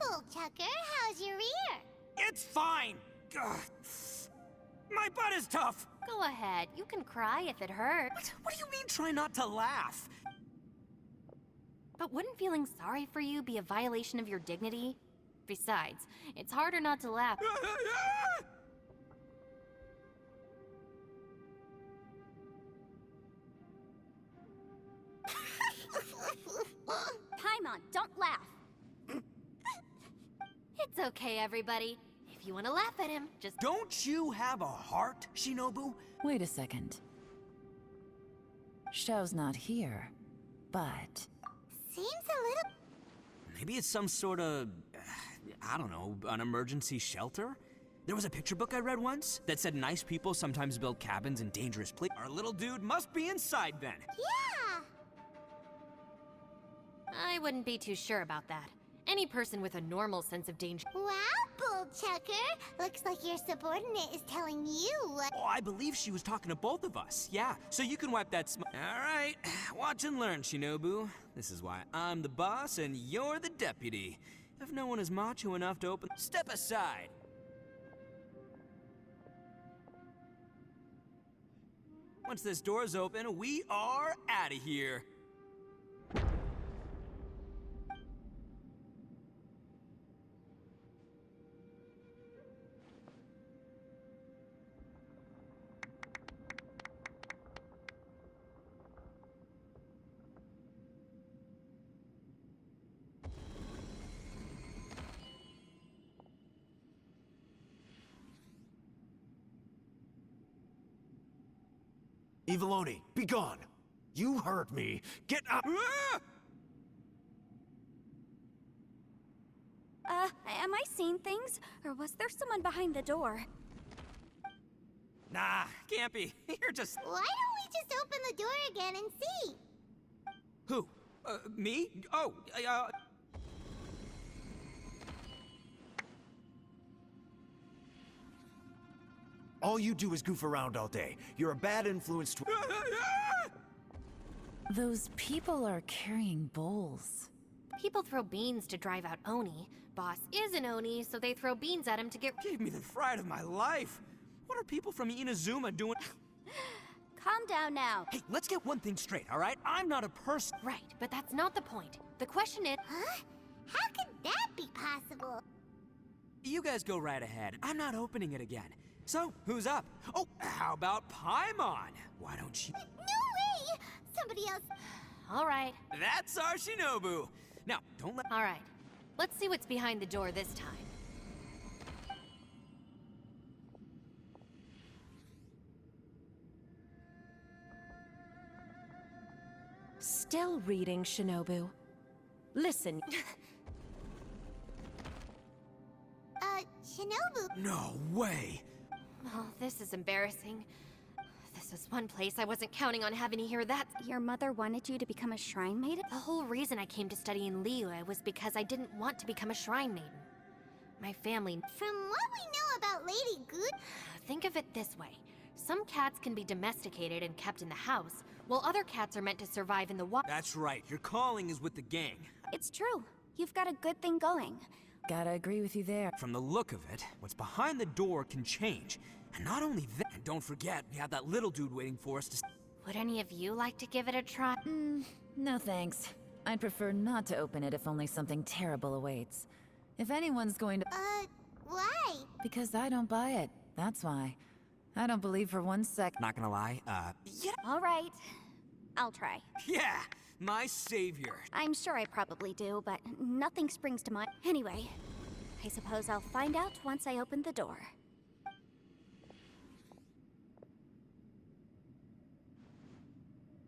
Bullchucker, how's your ear? It's fine! Ugh. My butt is tough! Go ahead, you can cry if it hurts. What do you mean try not to laugh? But wouldn't feeling sorry for you be a violation of your dignity? Besides, it's harder not to laugh. Paimon, don't laugh. It's okay, everybody. If you want to laugh at him, just... Don't you have a heart, Shinobu? Wait a second. Xiao's not here, but... Seems a little... Maybe it's some sort of, I don't know, an emergency shelter? There was a picture book I read once that said nice people sometimes build cabins in dangerous places. Our little dude must be inside then. Yeah! I wouldn't be too sure about that. Any person with a normal sense of danger... Wow, Bullchucker! Looks like your subordinate is telling you what... Oh, I believe she was talking to both of us. Yeah, so you can wipe that smile. All right, watch and learn, Shinobu. This is why I'm the boss and you're the deputy. If no one is macho enough to open... Step aside! Once this door's open, we are out of here. Eviloni, be gone! You heard me! Get up! Ah! Am I seeing things? Or was there someone behind the door? Nah, can't be. You're just... Why don't we just open the door again and see? Who? Me? Oh, All you do is goof around all day. You're a bad influence to... Those people are carrying bowls. People throw beans to drive out Oni. Boss is an Oni, so they throw beans at him to get... Gave me the fright of my life. What are people from Inazuma doing? Calm down now. Hey, let's get one thing straight, all right? I'm not a person. Right, but that's not the point. The question is... Huh? How could that be possible? You guys go right ahead. I'm not opening it again. So, who's up? Oh, how about Paimon? Why don't you... No way! Somebody else... All right, That's our Shinobu. Now, don't let... all right. Let's see what's behind the door this time. Still reading, Shinobu. Listen. Shinobu... No way. Oh, this is embarrassing. This was one place I wasn't counting on having to hear that. Your mother wanted you to become a shrine maiden? The whole reason I came to study in Liyue was because I didn't want to become a shrine maiden. My family... From what we know about Lady Good... Think of it this way. Some cats can be domesticated and kept in the house, while other cats are meant to survive in the wild. That's right. Your calling is with the gang. It's true. You've got a good thing going. Gotta agree with you there. From the look of it, what's behind the door can change. And not only that, and don't forget, we have that little dude waiting for us to... Would any of you like to give it a try? No thanks. I'd prefer not to open it if only something terrible awaits. If anyone's going to... why? Because I don't buy it. That's why. I don't believe for one sec... Not gonna lie, yeah. All right. I'll try. Yeah, my savior. I'm sure I probably do, but nothing springs to mind. Anyway, I suppose I'll find out once I open the door.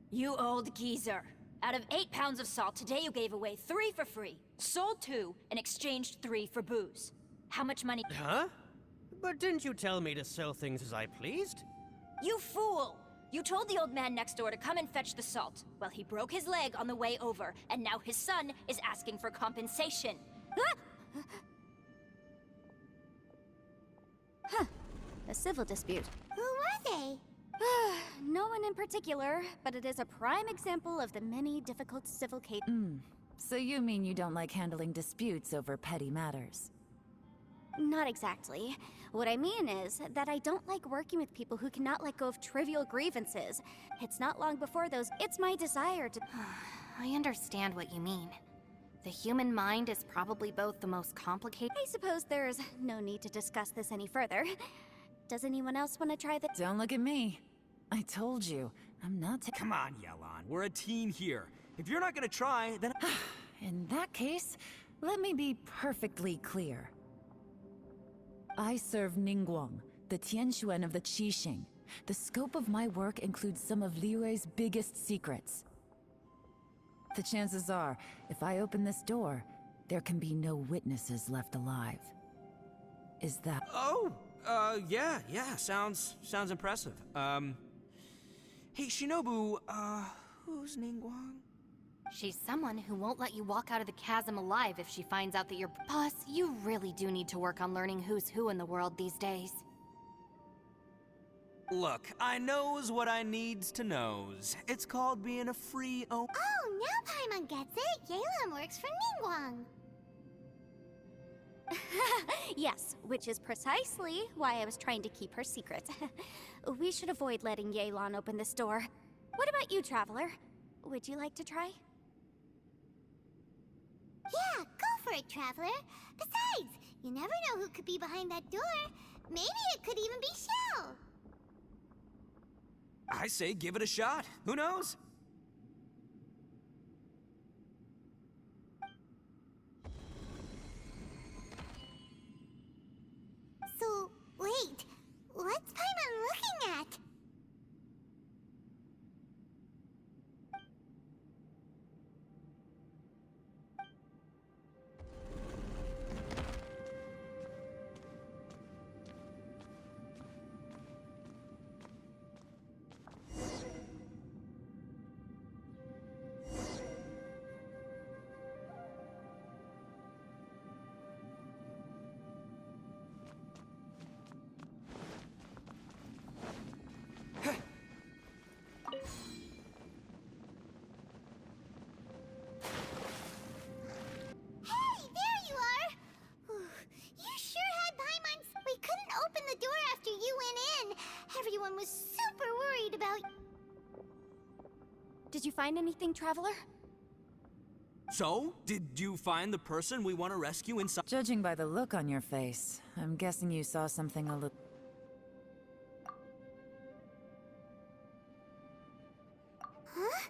You old geezer. Out of 8 pounds of salt, today you gave away 3 for free, sold 2, and exchanged 3 for booze. How much money? Huh? But didn't you tell me to sell things as I pleased? You fool! You told the old man next door to come and fetch the salt. Well, he broke his leg on the way over, and now his son is asking for compensation. Huh. A civil dispute. Who were they? No one in particular, but it is a prime example of the many difficult civil cases. So you mean you don't like handling disputes over petty matters? Not exactly. What I mean is that I don't like working with people who cannot let go of trivial grievances. It's not long before those. It's my desire to. I understand what you mean. The human mind is probably both the most complicated. I suppose there's no need to discuss this any further. Does anyone else want to try this? Don't look at me. I told you, I'm not Come on, Yelan. We're a team here. If you're not gonna try, then... In that case, let me be perfectly clear. I serve Ningguang, the Tianxuan of the Qixing. The scope of my work includes some of Liyue's biggest secrets. The chances are, if I open this door, there can be no witnesses left alive. Is that... Oh, yeah, sounds impressive. Hey, Shinobu, who's Ningguang? She's someone who won't let you walk out of the chasm alive if she finds out that you're... Boss, you really do need to work on learning who's who in the world these days. Look, I knows what I needs to knows. It's called being a free Oh, now Paimon gets it. Yelan works for Ningguang. Yes, which is precisely why I was trying to keep her secret. We should avoid letting Yelan open this door. What about you, Traveler? Would you like to try? Yeah, go for it, Traveler. Besides, you never know who could be behind that door. Maybe it could even be Xiao. I say give it a shot. Who knows? So, wait. What's Paimon looking at? Everyone was super worried about... Did you find anything, Traveler? So, did you find the person we want to rescue inside? Judging by the look on your face, I'm guessing you saw something a little... Huh?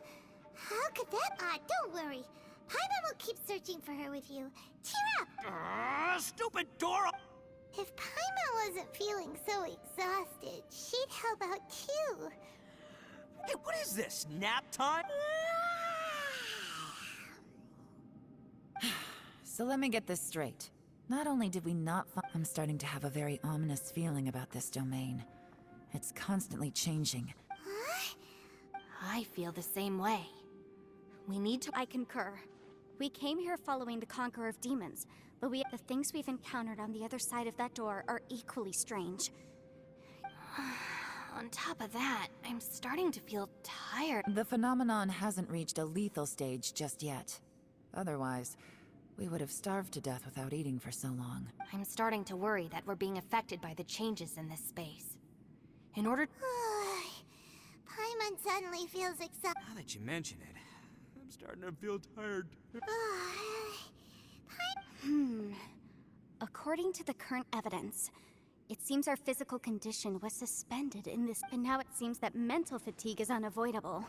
How could that... don't worry. Paimon will keep searching for her with you. Cheer up! Stupid door! If Paimon wasn't feeling so exhausted, she'd help out too. Hey, what is this? Nap time? So let me get this straight. Not only did we not find... I'm starting to have a very ominous feeling about this domain. It's constantly changing. Huh? I feel the same way. We need to... I concur. We came here following the Conqueror of Demons, but the things we've encountered on the other side of that door are equally strange. On top of that, I'm starting to feel tired. The phenomenon hasn't reached a lethal stage just yet. Otherwise, we would have starved to death without eating for so long. I'm starting to worry that we're being affected by the changes in this space. In order... Paimon suddenly feels exhausted. Now that you mention it, I'm starting to feel tired. According to the current evidence, it seems our physical condition was suspended in this, and now it seems that mental fatigue is unavoidable.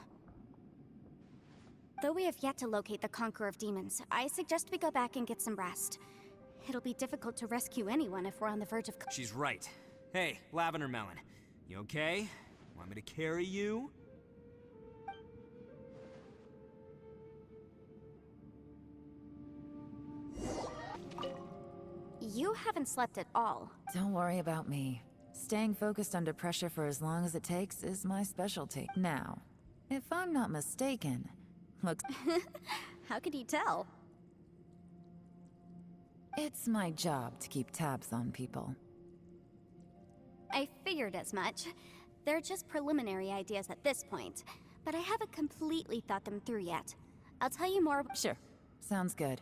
Though we have yet to locate the Conqueror of Demons, I suggest we go back and get some rest. It'll be difficult to rescue anyone if we're on the verge of... She's right. Hey, Lavender Melon, you okay? Want me to carry you? You haven't slept at all. Don't worry about me. Staying focused under pressure for as long as it takes is my specialty. Now, if I'm not mistaken, looks... How could you tell? It's my job to keep tabs on people. I figured as much. They're just preliminary ideas at this point, but I haven't completely thought them through yet. I'll tell you more... Sure. Sounds good.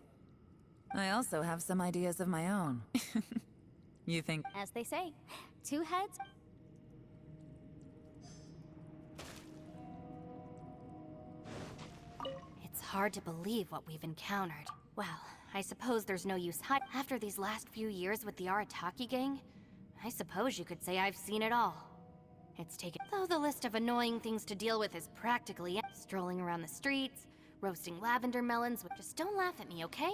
I also have some ideas of my own. You think? As they say, two heads. It's hard to believe what we've encountered. Well, I suppose there's no use hiding. After these last few years with the Arataki gang, I suppose you could say I've seen it all. It's taken. Though the list of annoying things to deal with is practically strolling around the streets, roasting lavender melons. Just don't laugh at me, okay?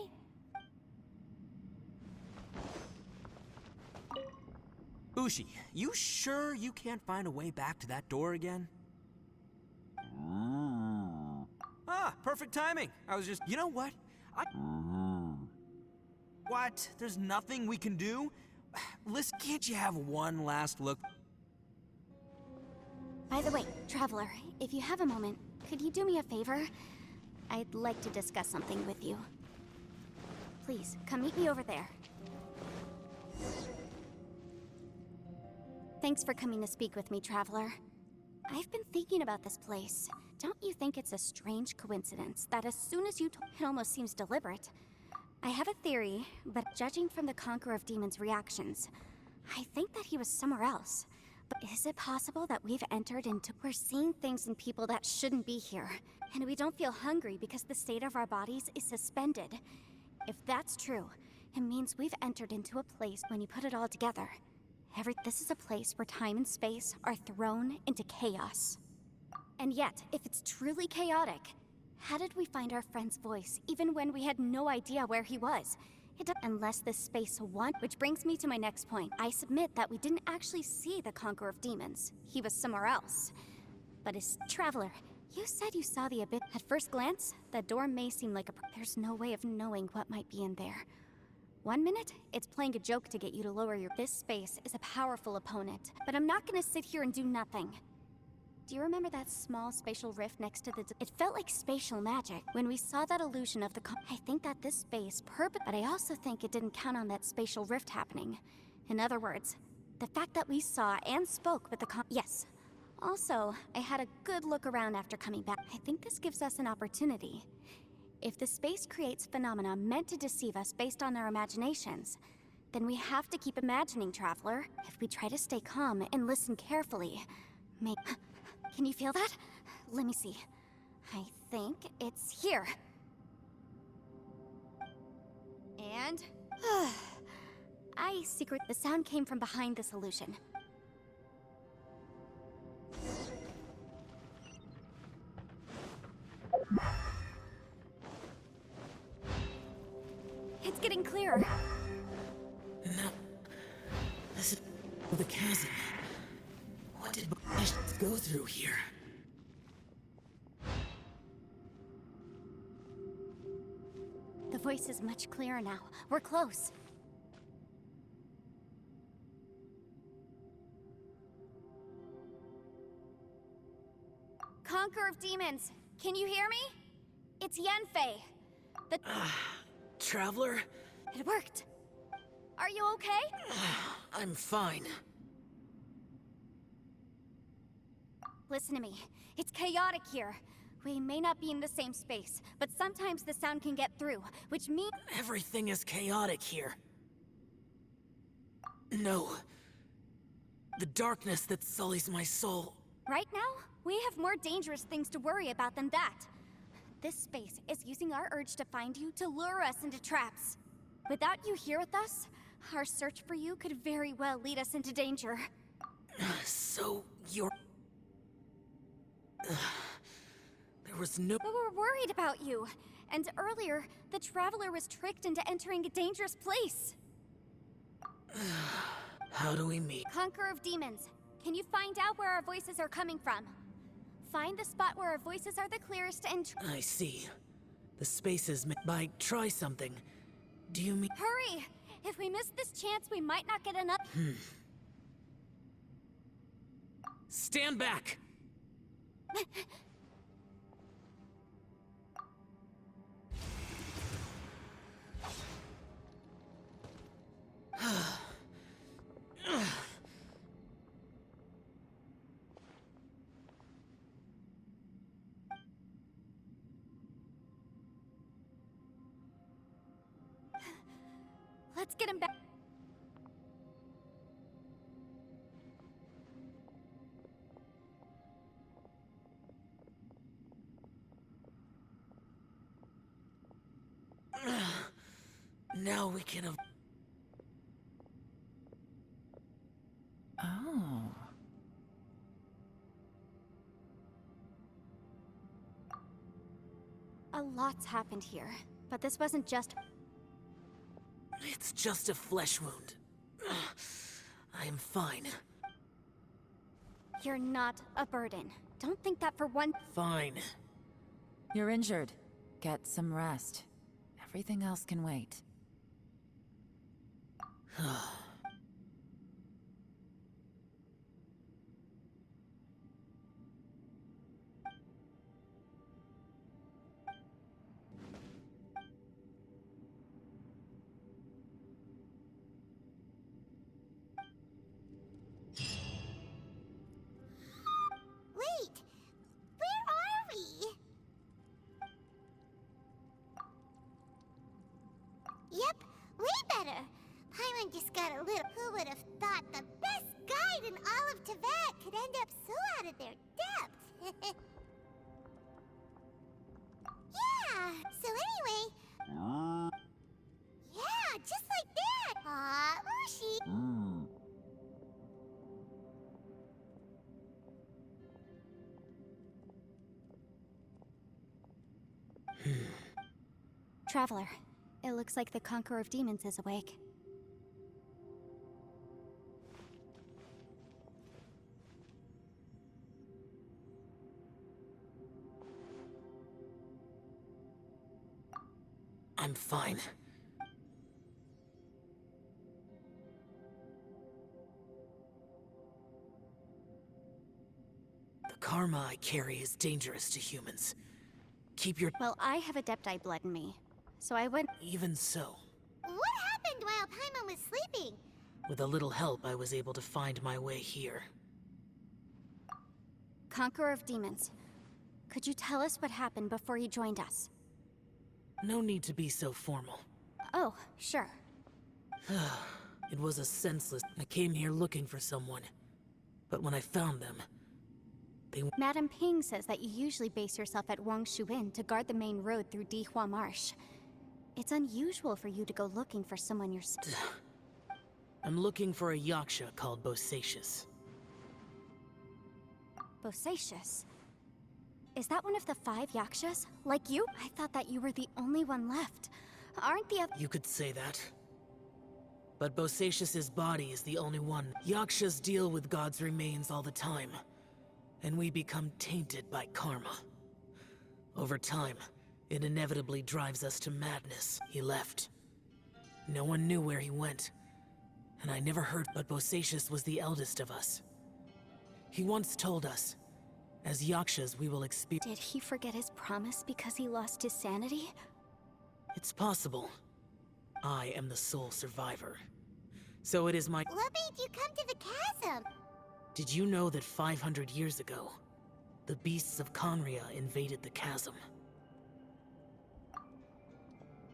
Ushi, you sure you can't find a way back to that door again? Ah, perfect timing. I was just, you know what? What? There's nothing we can do? Listen, can't you have one last look? By the way, Traveler, if you have a moment, could you do me a favor? I'd like to discuss something with you. Please, come meet me over there. Thanks for coming to speak with me, Traveler. I've been thinking about this place. Don't you think it's a strange coincidence that as soon as you it almost seems deliberate. I have a theory, but judging from the Conqueror of Demons' reactions, I think that he was somewhere else. But is it possible that we've entered into... We're seeing things in people that shouldn't be here, and we don't feel hungry because the state of our bodies is suspended? If that's true, it means we've entered into a place when you put it all together. This is a place where time and space are thrown into chaos. And yet, if it's truly chaotic, how did we find our friend's voice, even when we had no idea where he was? Unless this space won. Which brings me to my next point. I submit that we didn't actually see the Conqueror of Demons. He was somewhere else. But as Traveler, you said you saw the abyss. At first glance, the door may seem like a... There's no way of knowing what might be in there. 1 minute, it's playing a joke to get you to lower your... This space is a powerful opponent, but I'm not gonna sit here and do nothing. Do you remember that small spatial rift next to the... It felt like spatial magic. When we saw that illusion of the... I think that this space but I also think it didn't count on that spatial rift happening. In other words, the fact that we saw and spoke with the Yes. Also, I had a good look around after coming back. I think this gives us an opportunity. If the space creates phenomena meant to deceive us based on our imaginations, then we have to keep imagining, Traveler. If we try to stay calm and listen carefully, Can you feel that? Let me see. I think it's here. And... The sound came from behind this illusion. It's getting clearer. No. This is the chasm. What did I go through here? The voice is much clearer now. We're close. Conqueror of Demons, can you hear me? It's Yanfei. Traveler? It worked. Are you okay? I'm fine. Listen to me. It's chaotic here. We may not be in the same space, but sometimes the sound can get through, which means... Everything is chaotic here. No. The darkness that sullies my soul. Right now, we have more dangerous things to worry about than that. This space is using our urge to find you to lure us into traps. Without you here with us, our search for you could very well lead us into danger. So, you're... There was no... But we're worried about you. And earlier, the Traveler was tricked into entering a dangerous place. How do we meet? Conqueror of Demons, can you find out where our voices are coming from? Find the spot where our voices are the clearest and... I see. The spaces by try something. Do you mean... Hurry! If we miss this chance, we might not get enough... Stand back! Let's get him back. Now we can have... Oh. A lot's happened here, but this wasn't just... It's just a flesh wound. I am fine. You're not a burden. Don't think that for one... Fine. You're injured. Get some rest. Everything else can wait. Wait! Where are we? Yep, way better. Paimon just got a little... Who would have thought the best guide in all of Teyvat could end up so out of their depth? Yeah, so anyway... Yeah, just like that! Aw, Ushi! Traveler, it looks like the Conqueror of Demons is awake. I'm fine. The karma I carry is dangerous to humans. Keep your... Well, I have Adepti blood in me, so I went... Even so, What happened while Paimon was sleeping? with a little help, I was able to find my way here. Conqueror of Demons, could you tell us what happened before you joined us? No need to be so formal. Oh, sure. It was a senseless... I came here looking for someone. But when I found them, they... Madame Ping says that you usually base yourself at Wangshuin to guard the main road through Dihua Marsh. It's unusual for you to go looking for someone yourself. I'm looking for a yaksha called Bosacious. Bosacious? Is that one of the 5 yakshas? Like you? I thought that you were the only one left. Aren't the other... You could say that. But Bosacious's body is the only one. Yakshas deal with God's remains all the time. And we become tainted by karma. Over time, it inevitably drives us to madness. He left. No one knew where he went. And I never heard, but Bosacious was the eldest of us. He once told us, as yakshas we will experience... Did he forget his promise because he lost his sanity? It's possible. I am the sole survivor. So it is my... What made you come to the chasm? Did you know that 500 years ago, the beasts of Conria invaded the chasm?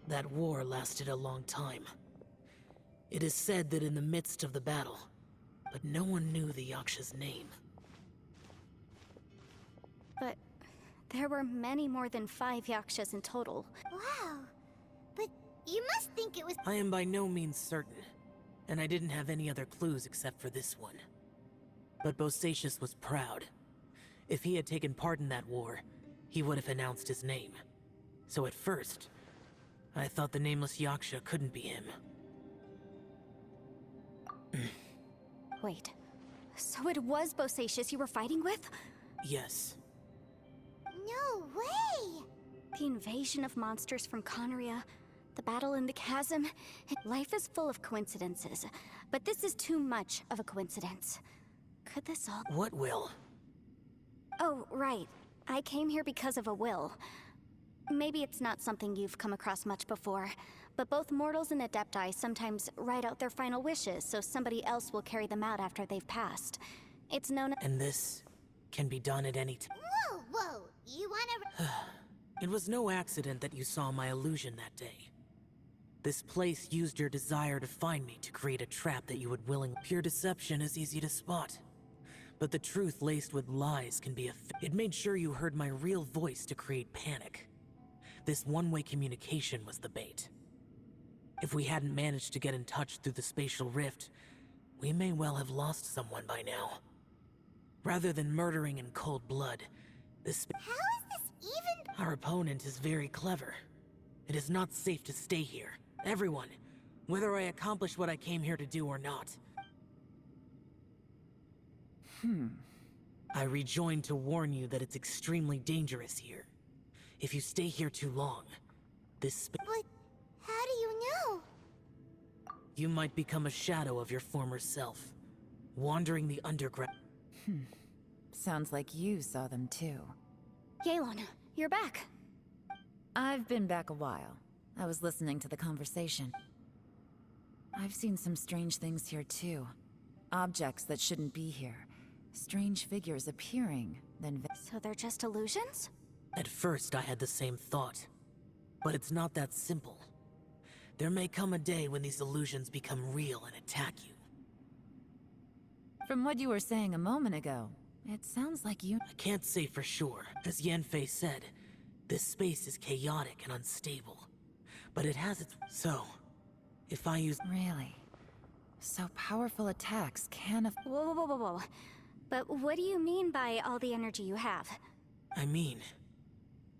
That war lasted a long time. It is said that in the midst of the battle, but no one knew the Yaksha's name. But there were many more than 5 yakshas in total. Wow. But you must think it was... I am by no means certain, and I didn't have any other clues except for this one. But Bosacious was proud. If he had taken part in that war, he would have announced his name. So at first, I thought the nameless Yaksha couldn't be him. Wait, so it was Bosacious you were fighting with? Yes. No way! The invasion of monsters from Conria, the battle in the chasm. Life is full of coincidences, but this is too much of a coincidence. Could this all... What will? Oh, right. I came here because of a will. Maybe it's not something you've come across much before, but both mortals and Adepti sometimes write out their final wishes so somebody else will carry them out after they've passed. It's known as... And this can be done at any time. Whoa, whoa! You wanna... It was no accident that you saw my illusion that day. This place used your desire to find me to create a trap that you would willingly. Pure deception is easy to spot. But the truth laced with lies can be it made sure you heard my real voice to create panic. This one-way communication was the bait. If we hadn't managed to get in touch through the spatial rift, we may well have lost someone by now. Rather than murdering in cold blood, How is this even? Our opponent is very clever. It is not safe to stay here. Everyone, whether I accomplish what I came here to do or not. I rejoined to warn you that it's extremely dangerous here. If you stay here too long, But how do you know? you might become a shadow of your former self, wandering the underground. Sounds like you saw them too. Yelan, you're back. I've been back a while. I was listening to the conversation. I've seen some strange things here too. Objects that shouldn't be here. Strange figures appearing, then So they're just illusions? At first, I had the same thought. But it's not that simple. There may come a day when these illusions become real and attack you. From what you were saying a moment ago, it sounds like you... I can't say for sure. As Yanfei said, this space is chaotic and unstable. But it has its... So, if I use... Really? So powerful attacks can... Whoa, whoa, whoa, whoa. But what do you mean by all the energy you have? I mean,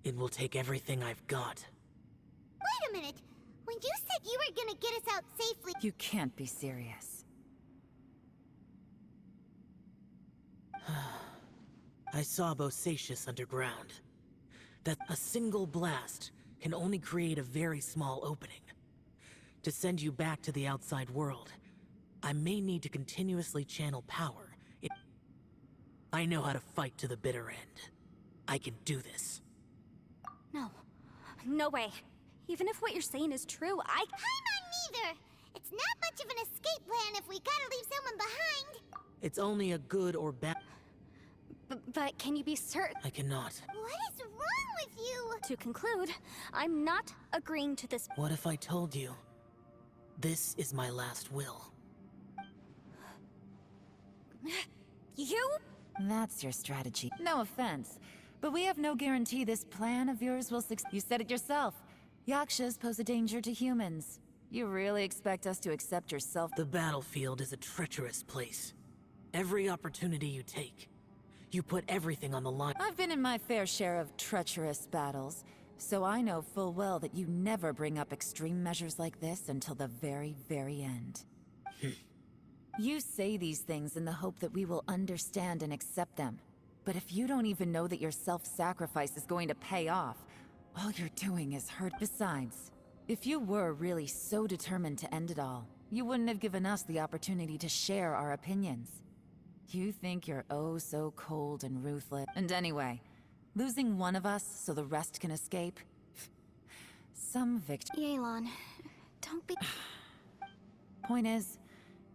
it will take everything I've got. Wait a minute. When you said you were gonna get us out safely... You can't be serious. I saw Bosacius underground. That a single blast can only create a very small opening. To send you back to the outside world, I may need to continuously channel power. I know how to fight to the bitter end. I can do this. No. No way. Even if what you're saying is true, Paimon neither! It's not much of an escape plan if we gotta leave someone behind. It's only a good or bad... But can you be certain? I cannot. What is wrong with you? To conclude, I'm not agreeing to this. What if I told you? This is my last will. You? That's your strategy. No offense, but we have no guarantee this plan of yours will succeed. You said it yourself. Yakshas pose a danger to humans. You really expect us to accept yourself? The battlefield is a treacherous place. Every opportunity you take, you put everything on the line. I've been in my fair share of treacherous battles, so I know full well that you never bring up extreme measures like this until the very, very end. You say these things in the hope that we will understand and accept them. But if you don't even know that your self-sacrifice is going to pay off, all you're doing is hurt. Besides, if you were really so determined to end it all, you wouldn't have given us the opportunity to share our opinions. You think you're oh so cold and ruthless. And anyway, losing one of us so the rest can escape? Some victim. Yelan, don't be... Point is,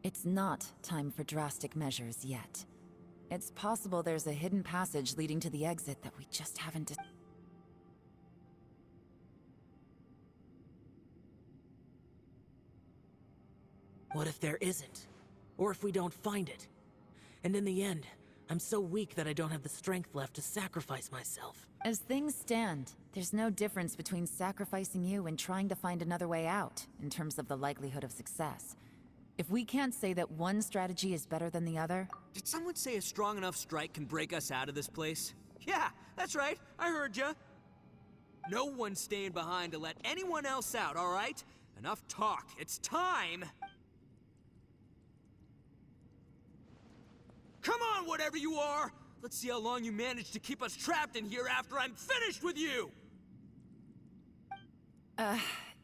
it's not time for drastic measures yet. It's possible there's a hidden passage leading to the exit that we just haven't... What if there isn't? Or if we don't find it? And in the end, I'm so weak that I don't have the strength left to sacrifice myself. As things stand, there's no difference between sacrificing you and trying to find another way out, in terms of the likelihood of success. If we can't say that one strategy is better than the other... Did someone say a strong enough strike can break us out of this place? Yeah, that's right. I heard ya. No one's staying behind to let anyone else out, all right? Enough talk. It's time! Come on, whatever you are! Let's see how long you manage to keep us trapped in here after I'm finished with you!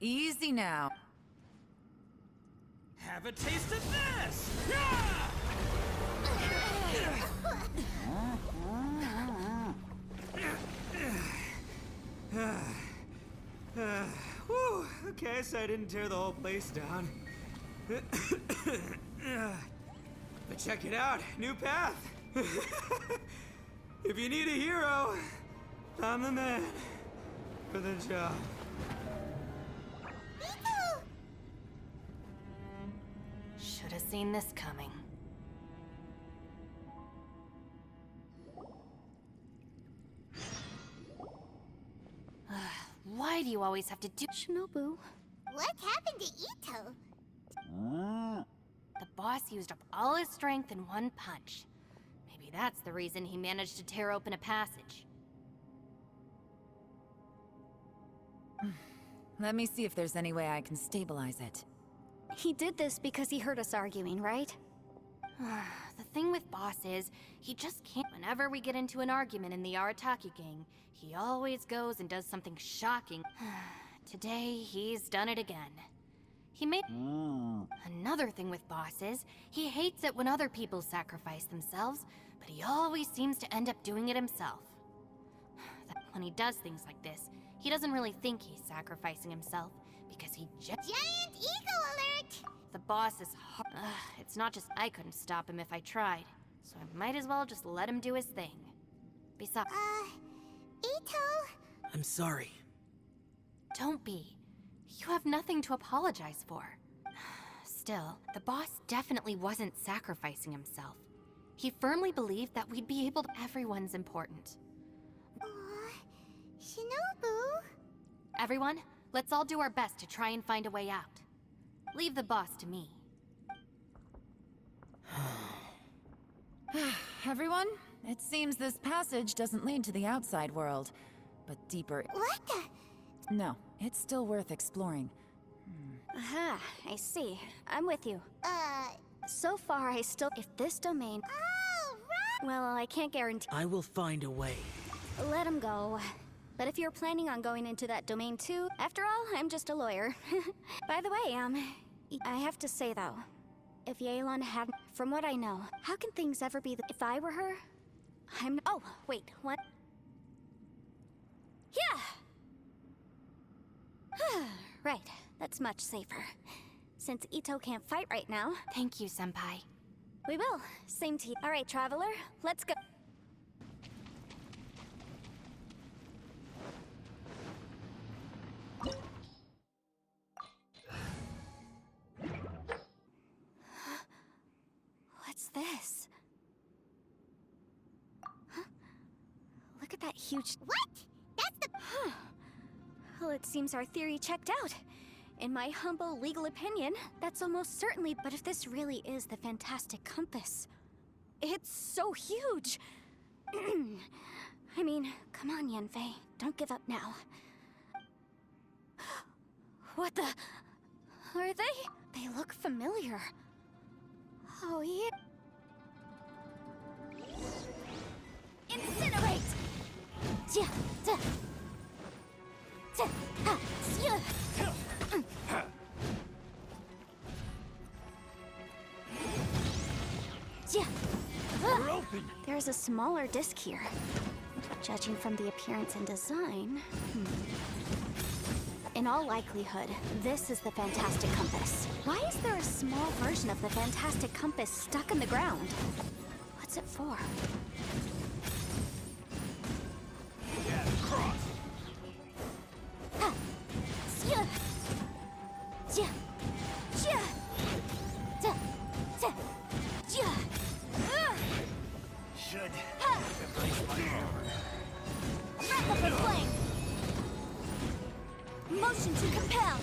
Easy now. Have a taste of this! Whew, okay, so I didn't tear the whole place down. But check it out, new path. If you need a hero, I'm the man for the job. Itto! seen this coming. Why do you always have to do— Shinobu. What happened to Itto? The boss used up all his strength in one punch. Maybe that's the reason he managed to tear open a passage. Let me see if there's any way I can stabilize it. He did this because he heard us arguing, right? The thing with boss is, he just can't— Whenever we get into an argument in the Arataki gang, he always goes and does something shocking. Today, he's done it again. He made— Another thing with boss is, he hates it when other people sacrifice themselves, but he always seems to end up doing it himself. When he does things like this, he doesn't really think he's sacrificing himself, because he just— Giant ego alert! The boss is hard. It's not just I couldn't stop him if I tried, so I might as well just let him do his thing. Besides— Itto? I'm sorry. Don't be. You have nothing to apologize for. Still, the boss definitely wasn't sacrificing himself. He firmly believed that we'd be able to— Everyone's important. Shinobu? Everyone, let's all do our best to try and find a way out. Leave the boss to me. Everyone, it seems this passage doesn't lead to the outside world, but deeper— What the? No, it's still worth exploring. Aha, I see. I'm with you. So far, I still— If this domain— Oh, right! Well, I can't guarantee— I will find a way. Let him go. But if you're planning on going into that domain too, after all, I'm just a lawyer. By the way, I have to say though, if Yelan hadn't— From what I know, how can things ever be if I were her? Oh, wait, what? Yeah! Right, that's much safer. Since Itto can't fight right now. Thank you, Senpai. We will. Same to you. Alright, Traveler, let's go. What's this? Huh? Look at that huge— What? That's the— Well, it seems our theory checked out. In my humble legal opinion, that's almost certainly— But if this really is the fantastic compass, it's so huge! I mean, come on, Yanfei. Don't give up now. What the— Are they? They look familiar. Oh, yeah. Incinerate! Yeah, duh. We're open! There's a smaller disc here. Judging from the appearance and design... In all likelihood, this is the Fantastic Compass. Why is there a small version of the Fantastic Compass stuck in the ground? What's it for? Yeah, cross! Should embrace my armor. Wrap up a flame! Motion to compel!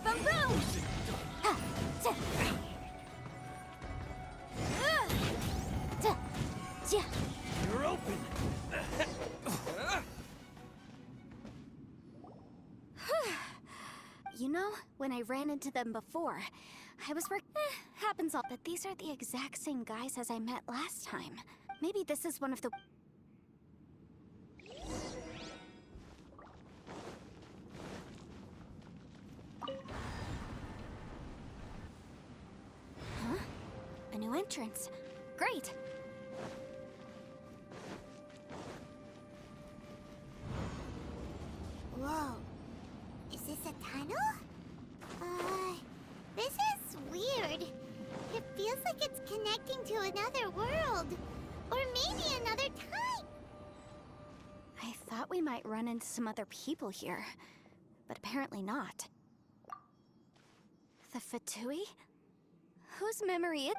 Boom boom! You're open! You know, when I ran into them before, I was happens all, but these are the exact same guys as I met last time. Maybe this is one of the... Huh? A new entrance. Great! Whoa. Is this a tunnel? This is weird. It feels like it's connecting to another world. Or maybe another time. I thought we might run into some other people here, but apparently not. The Fatui? Whose memory it?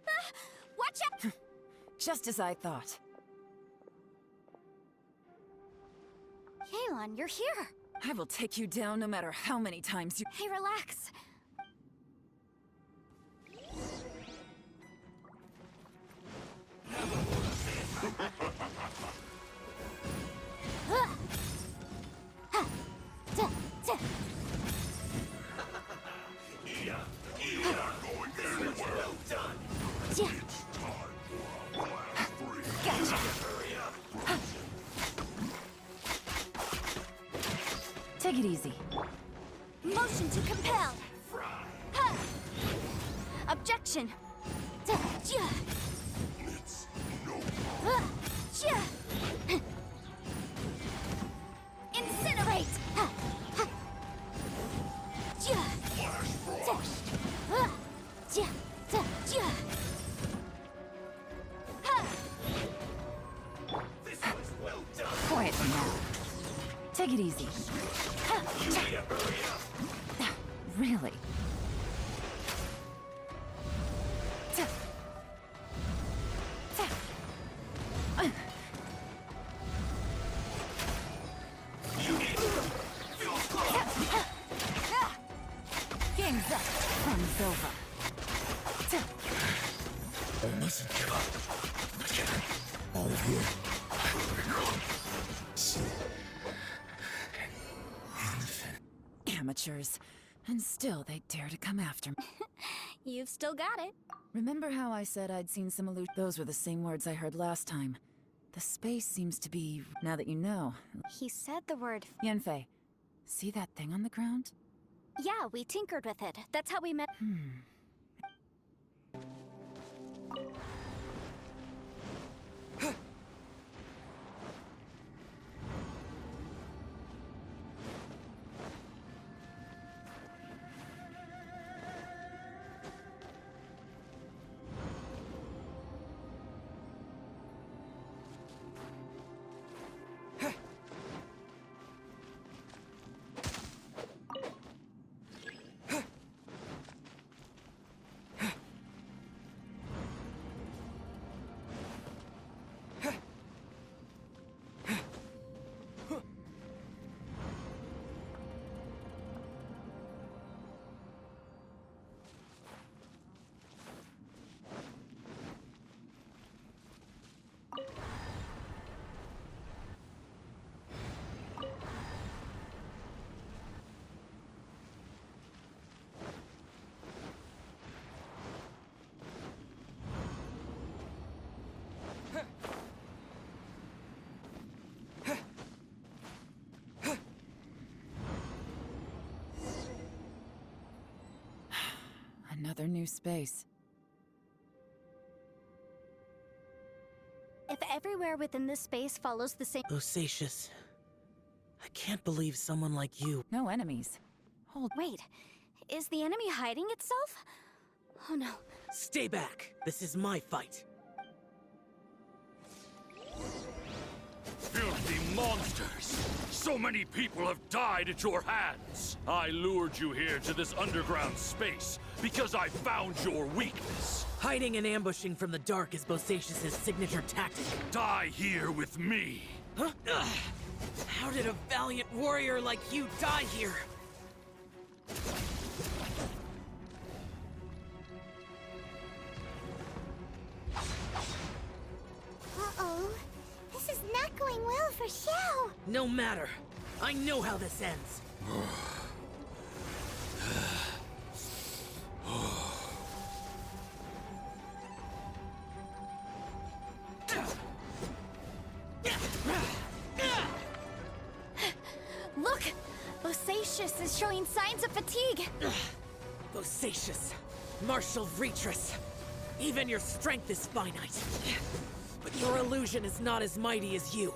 Ah, watch out! Just as I thought. Yelan, you're here! I will take you down no matter how many times you— Hey, relax! Take it easy. Motion to compel! Ha! Objection! Incinerate! Quiet now. Take it easy. Really? Game's up. Fun's over. I mustn't give up. All of you. Amateurs. And still they dare to come after me. You've still got it. Remember how I said I'd seen some illusion? Those were the same words I heard last time. The space seems to be, now that you know. He said the word. Yanfei, see that thing on the ground? Yeah, we tinkered with it. That's how we met. Another new space. If everywhere within this space follows the same. Bosacious. I can't believe someone like you. No enemies. Hold. Wait, is the enemy hiding itself? Oh no. Stay back. This is my fight. Filthy monsters! So many people have died at your hands! I lured you here to this underground space because I found your weakness. Hiding and ambushing from the dark is Bosacious's signature tactic. Die here with me! Huh? Ugh. How did a valiant warrior like you die here? Uh-oh. This is not going well for Xiao. No matter. I know how this ends. Look! Bosacious is showing signs of fatigue. Bosacious. Martial Retris. Even your strength is finite. But your illusion is not as mighty as you.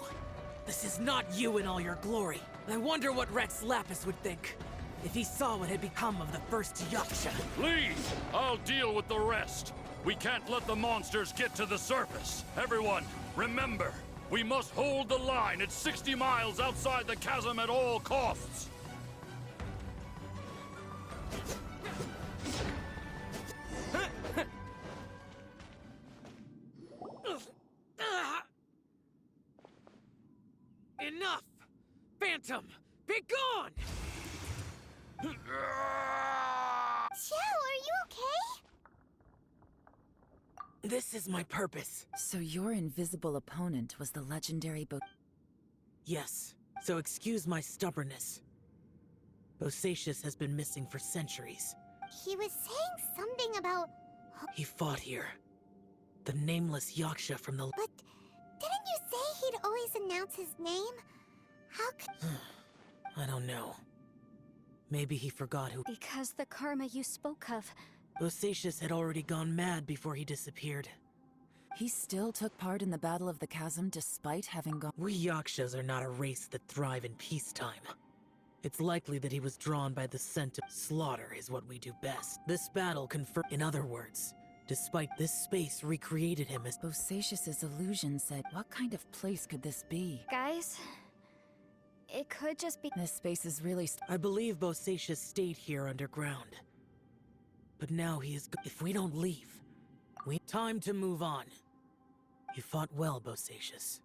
This is not you in all your glory. I wonder what Rex Lapis would think if he saw what had become of the first Yaksha. Leave! I'll deal with the rest. We can't let the monsters get to the surface. Everyone, remember, we must hold the line at 60 miles outside the chasm at all costs. Enough! Phantom, be gone! Xiao, are you okay? This is my purpose. So your invisible opponent was the legendary Yes, so excuse my stubbornness. Bosacius has been missing for centuries. He was saying something about... He fought here. The nameless Yaksha from the... But didn't you say he'd always announce his name? How could... I don't know. Maybe he forgot who... Because the karma you spoke of... Bosacius had already gone mad before he disappeared. He still took part in the Battle of the Chasm despite having gone... We Yakshas are not a race that thrive in peacetime. It's likely that he was drawn by the scent of slaughter is what we do best. This battle confirmed... In other words, despite this space recreated him as... Bosacius's illusion said, what kind of place could this be? Guys, it could just be... This space is really... I believe Bosacius stayed here underground. But now he is... If we don't leave, time to move on. You fought well, Bosacius.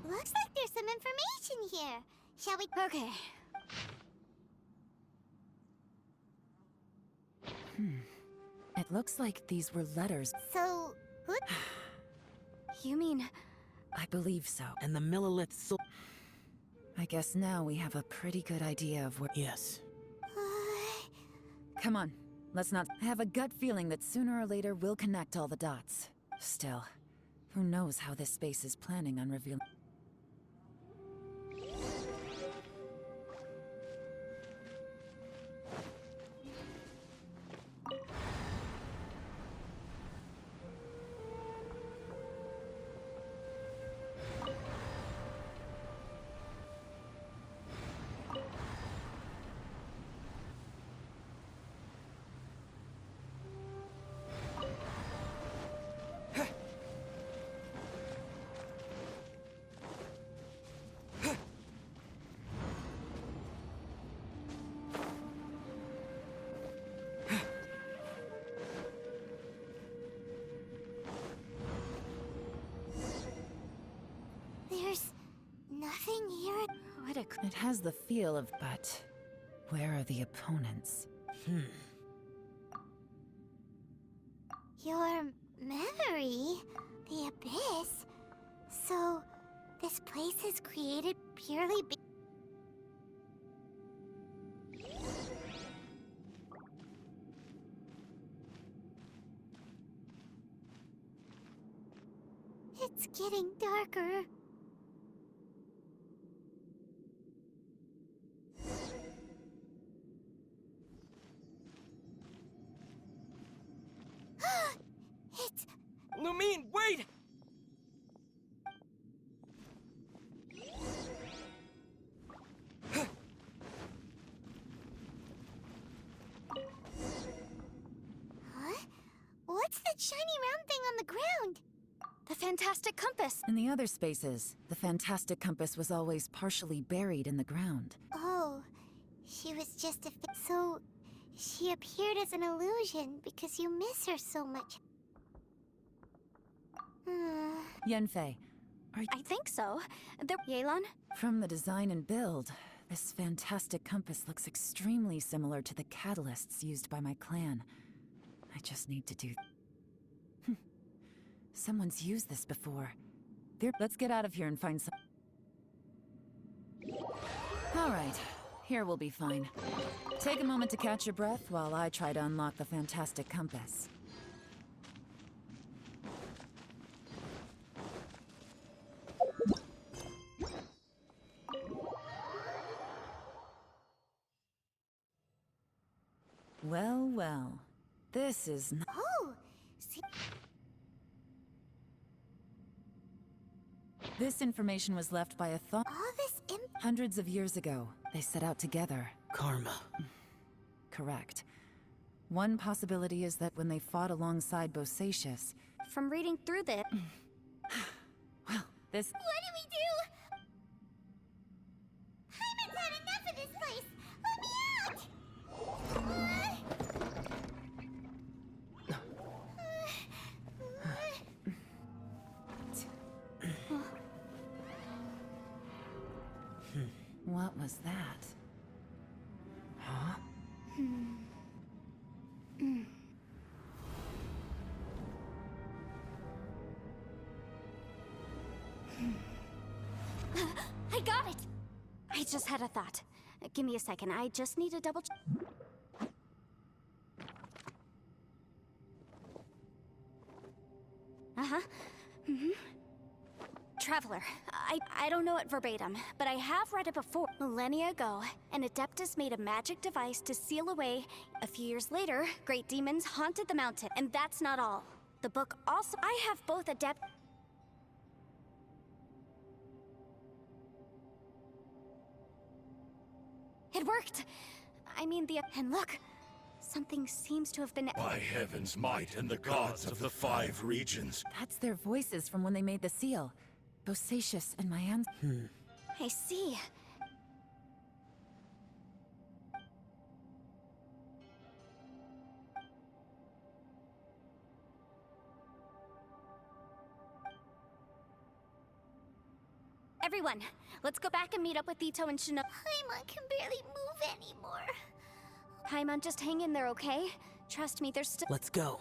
Looks like there's some information here. Shall we... Okay. It looks like these were letters. So, who... You mean... I believe so. And the Millilith soul... I guess now we have a pretty good idea of where... Yes. Come on, let's not... I have a gut feeling that sooner or later we'll connect all the dots. Still, who knows how this space is planning on revealing... There's nothing here. What a... It has the feel of... But where are the opponents? Your memory, the abyss. So, this place is created purely It's getting darker. It's... Lumine, wait! that shiny round thing on the ground? The fantastic compass! In the other spaces, the fantastic compass was always partially buried in the ground. Oh, she was just a so she appeared as an illusion because you miss her so much. Yanfei, I think so. Yelan? from the design and build, this fantastic compass looks extremely similar to the catalysts used by my clan. I just need to do... Someone's used this before. Let's get out of here and find some... Alright, here we'll be fine. Take a moment to catch your breath while I try to unlock the fantastic compass. Well, well. This is not... Oh, see, This information was left by a thought... all this Hundreds of years ago, they set out together. Karma. Correct. One possibility is that when they fought alongside Bosacius... From reading through this... Well, this... What do we do? Paimon's had enough of this place. Let me out! What was that? Huh? I got it! I just had a thought. Give me a second, I just need to double check. Uh-huh. Traveler, I don't know it verbatim, but I have read it before. Millennia ago, an Adeptus made a magic device to seal away. A few years later, great demons haunted the mountain, and that's not all. The book also... I have both Adept... It worked! I mean, and look! Something seems to have been... By heaven's might and the gods of the 5 regions. That's their voices from when they made the seal. Bosacius and my aunt... I see. Everyone, let's go back and meet up with Itto and Shinobu. Paimon can barely move anymore. Paimon, just hang in there, okay? Trust me, there's still... Let's go.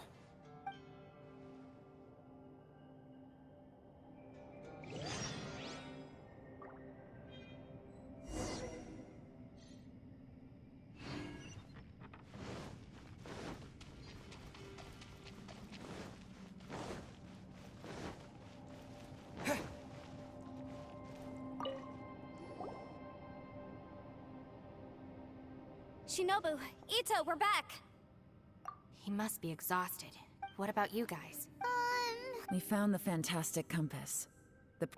Shinobu, Itto, we're back! He must be exhausted. What about you guys? We found the fantastic compass.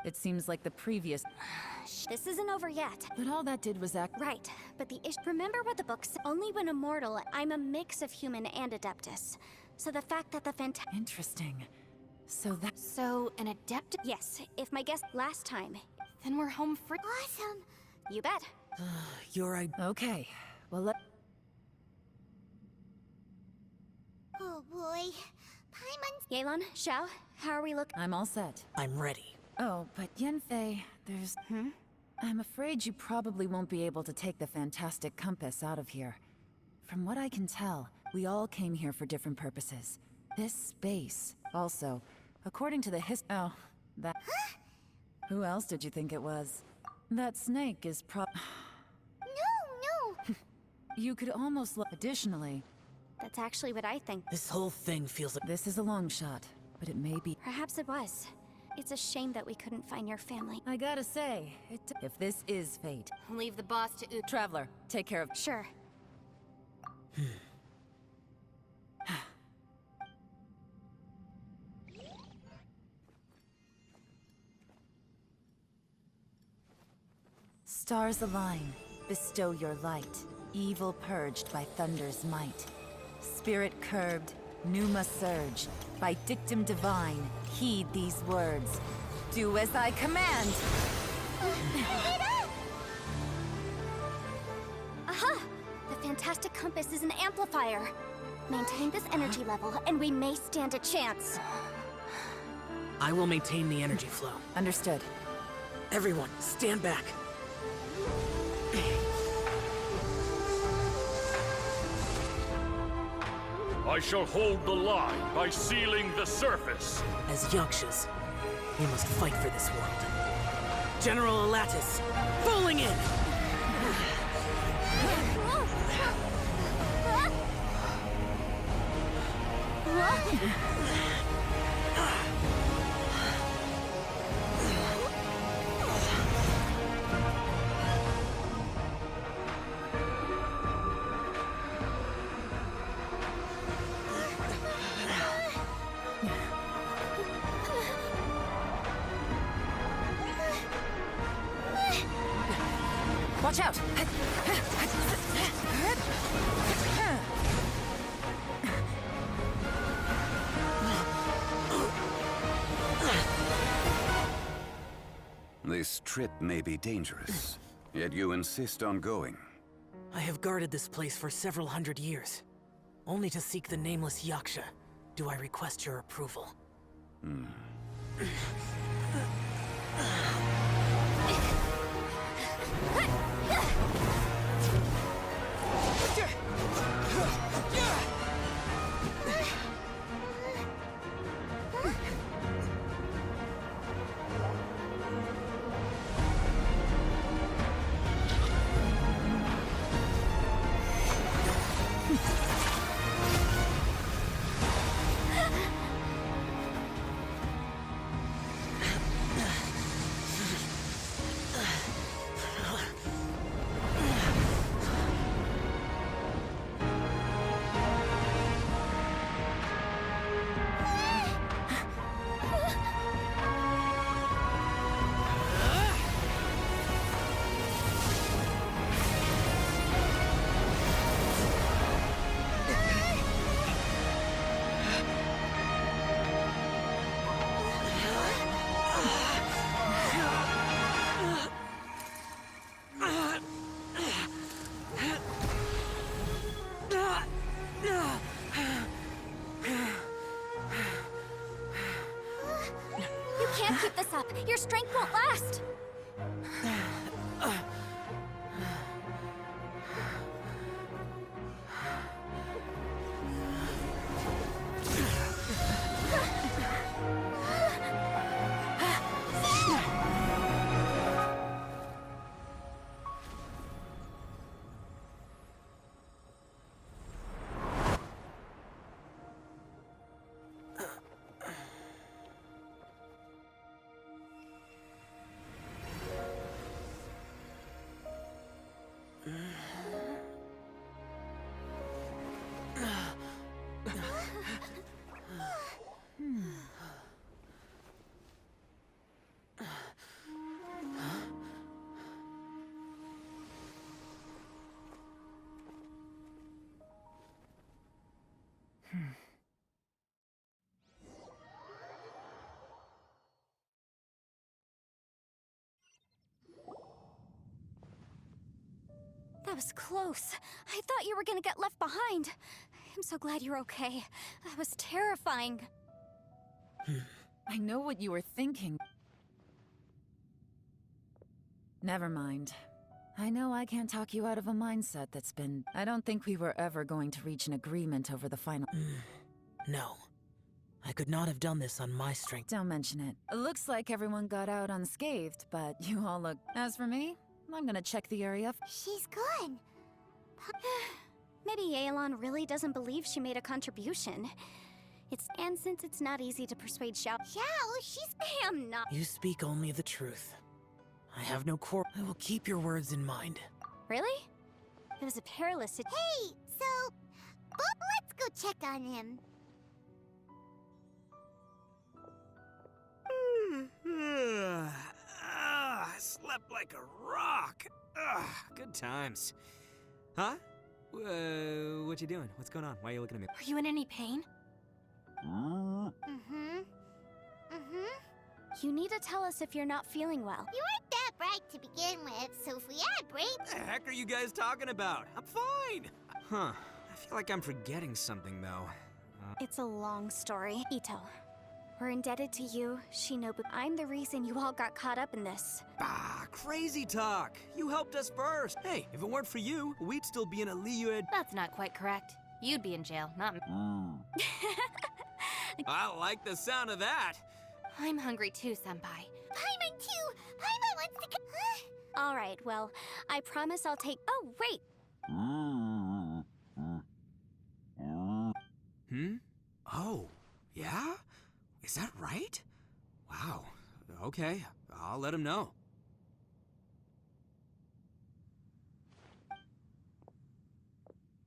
It seems like the previous... This isn't over yet. But all that did was act... Right, but the issue... Remember what the book said? Only when immortal, I'm a mix of human and Adeptus. So the fact that the Interesting. So that... So, an adept? Yes, if my guess last time. Then we're home free. Awesome. You bet. You're right. Okay. Well, Oh boy. Paimon's... Yelan, Xiao, how are we looking? I'm all set. I'm ready. Oh, but Yanfei, there's... I'm afraid you probably won't be able to take the fantastic compass out of here. From what I can tell, we all came here for different purposes. This space, also, according to the Oh, that... Who else did you think it was? That snake is No. You could almost look... Additionally... That's actually what I think. This whole thing feels like... This is a long shot, but it may be... Perhaps it was. It's a shame that we couldn't find your family. I gotta say, if this is fate... Leave the boss to Traveler, take care of... Sure. Stars align, bestow your light. Evil purged by thunder's might. Spirit curbed, Pneuma surge. By dictum divine, heed these words. Do as I command! Aha! The fantastic compass is an amplifier. Maintain this energy level, and we may stand a chance. I will maintain the energy flow. Understood. Everyone, stand back. I shall hold the line by sealing the surface. As Yakshas, we must fight for this world. General Alatus, falling in! Watch out! This trip may be dangerous, yet you insist on going. I have guarded this place for several hundred years. Only to seek the nameless Yaksha, do I request your approval. Keep this up. Your strength won't last. That was close. I thought you were gonna get left behind. I'm so glad you're okay. That was terrifying. I know what you were thinking. Never mind. I know I can't talk you out of a mindset that's been... I don't think we were ever going to reach an agreement over the final... No. I could not have done this on my strength. Don't mention it. It looks like everyone got out unscathed, but you all look... As for me, I'm gonna check the area. She's gone. Maybe Yelan really doesn't believe she made a contribution. And since it's not easy to persuade Xiao... I am not... You speak only the truth. I have no core... I will keep your words in mind. Really? It was a perilous... Hey, so... let's go check on him. I slept like a rock. Good times. Huh? What you doing? What's going on? Why are you looking at me? Are you in any pain? You need to tell us if you're not feeling well. You weren't that bright to begin with, so if we had brains... What the heck are you guys talking about? I'm fine! Huh. I feel like I'm forgetting something, though. It's a long story. Itto, we're indebted to you, Shinobu. I'm the reason you all got caught up in this. Bah, crazy talk! You helped us first! Hey, if it weren't for you, we'd still be in a Liyue. That's not quite correct. You'd be in jail, not me. I like the sound of that! I'm hungry too, Senpai. Paimon too! Paimon wants to go... All right, well, I promise I'll take... Oh, wait! Oh, yeah? Is that right? Wow. Okay, I'll let him know.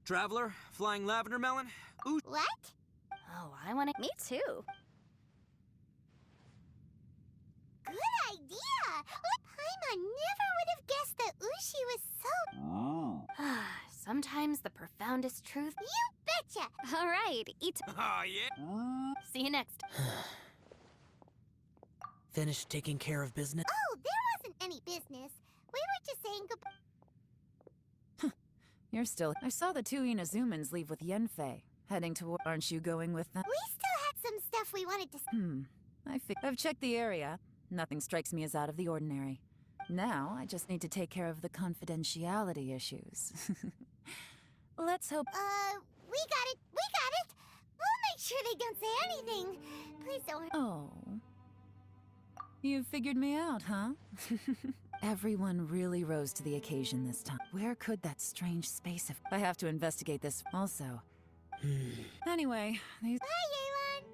Traveler, flying lavender melon? Ooh. What? Oh, I wanna... Me too. Good idea! Paimon never would have guessed that Ushi was so... Sometimes the profoundest truth... You betcha! All right, Itto. Oh, yeah? See you next. Finished taking care of business? Oh, there wasn't any business. We were just saying goodbye. You're still... I saw the two Inazumans leave with Yanfei. Heading toward... Aren't you going with them? We still had some stuff we wanted to... I've checked the area. Nothing strikes me as out of the ordinary. Now, I just need to take care of the confidentiality issues. Let's hope... we got it! We got it! We'll make sure they don't say anything. Please don't... Oh. You figured me out, huh? Everyone really rose to the occasion this time. Where could that strange space have... I have to investigate this also. Anyway, these... Bye, Yelan!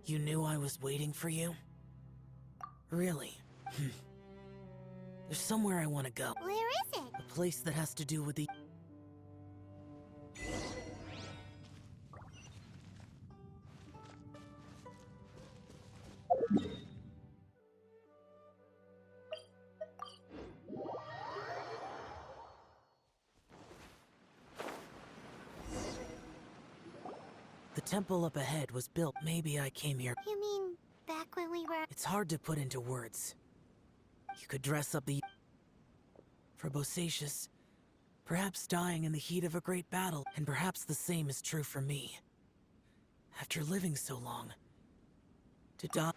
You knew I was waiting for you? Really? There's somewhere I want to go. Where is it? A place that has to do with the... The temple up ahead was built. Maybe I came here. You mean back when we were... It's hard to put into words. You could dress up the... For Bosacius, perhaps dying in the heat of a great battle, and perhaps the same is true for me. After living so long, to die...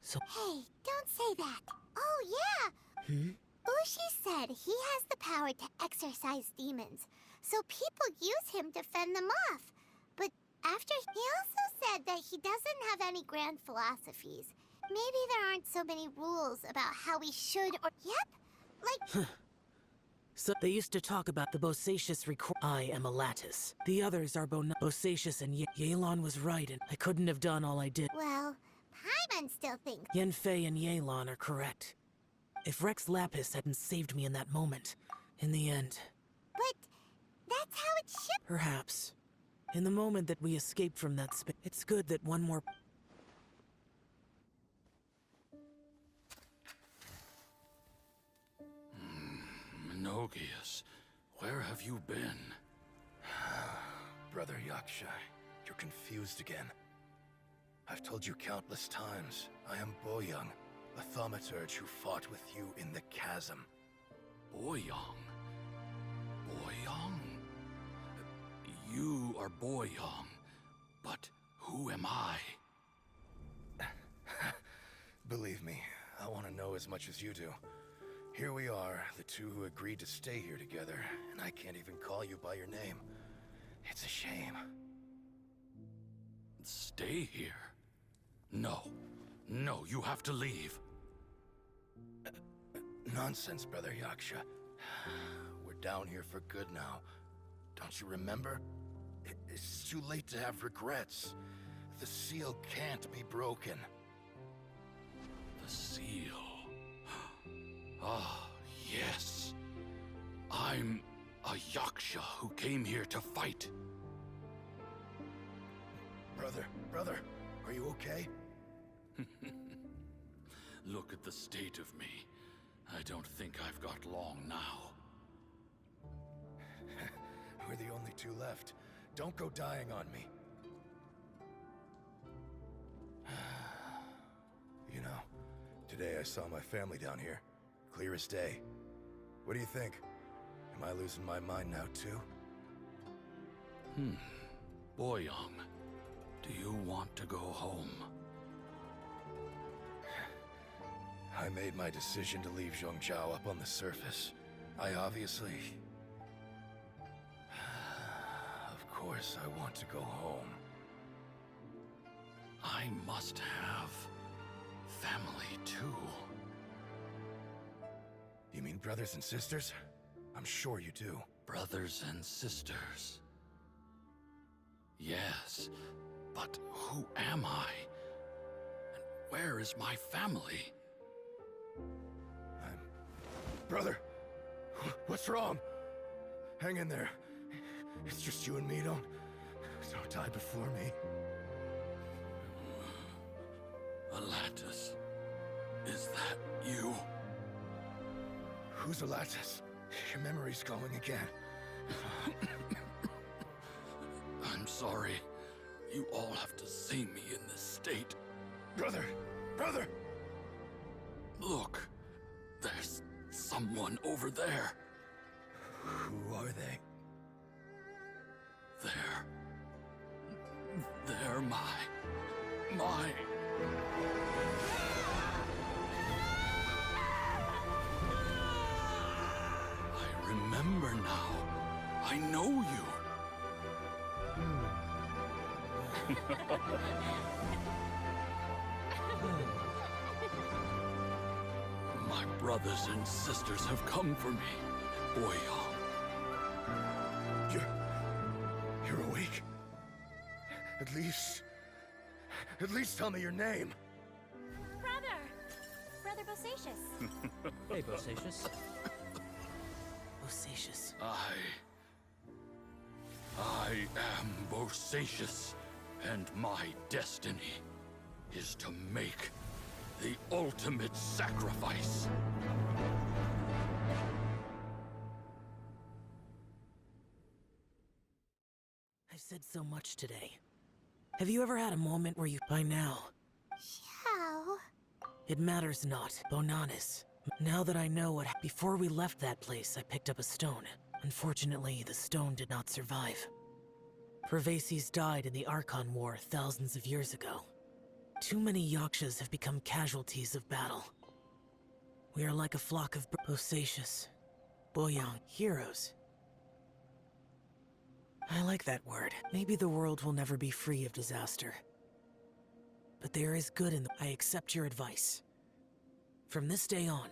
So... Hey, don't say that. Oh, yeah! Ushi said he has the power to exorcise demons, so people use him to fend them off. But after... He also said that he doesn't have any grand philosophies. Maybe there aren't so many rules about how we should or... Yep, like... So they used to talk about the Bosacius I am a lattice. The others are Bosacius and Yelan was right, and I couldn't have done all I did. Well, Paimon still thinks... Yanfei and Yelan are correct. If Rex Lapis hadn't saved me in that moment, in the end... But that's how it should... Perhaps. In the moment that we escaped from that space, it's good that one more... Menogias, where have you been? Brother Yaksha, you're confused again. I've told you countless times, I am Boyoung, a thaumaturge who fought with you in the chasm. Boyoung? Boyoung? You are Boyoung, but who am I? Believe me, I want to know as much as you do. Here we are, the two who agreed to stay here together, and I can't even call you by your name. It's a shame. Stay here? No. No, you have to leave. Nonsense, Brother Yaksha. We're down here for good now. Don't you remember? It's too late to have regrets. The seal can't be broken. The seal. Ah, yes. I'm a Yaksha who came here to fight. Brother, are you okay? Look at the state of me. I don't think I've got long now. We're the only two left. Don't go dying on me. Today I saw my family down here. Clear as day. What do you think? Am I losing my mind now too? Boyang, do you want to go home? I made my decision to leave Zhongzhou up on the surface. I obviously... Of course I want to go home. I must have family too. You mean brothers and sisters? I'm sure you do. Brothers and sisters. Yes, but who am I? And where is my family? Brother, what's wrong? Hang in there. It's just you and me, don't die before me. Alatus, is that you? Who's Alatus? Your memory's going again. I'm sorry. You all have to see me in this state. Brother! Brother! Look, there's someone over there. Who are they? They're my... I remember now. I know you. My brothers and sisters have come for me, Boyang. You're awake? At least tell me your name. Brother Bosacius. Hey, Bosacius. Bosacius. I am Bosacius, and my destiny is to make the ultimate sacrifice. I've said so much today. Have you ever had a moment where you, by now, Xiao. it matters not, Bonanis. Now that I know what, before we left that place, I picked up a stone. Unfortunately, the stone did not survive. Pervases died in the Archon War thousands of years ago. Too many Yakshas have become casualties of battle. We are like a flock of Bosacius, Boyang, heroes. I like that word. Maybe the world will never be free of disaster. But there is good in I accept your advice. From this day on,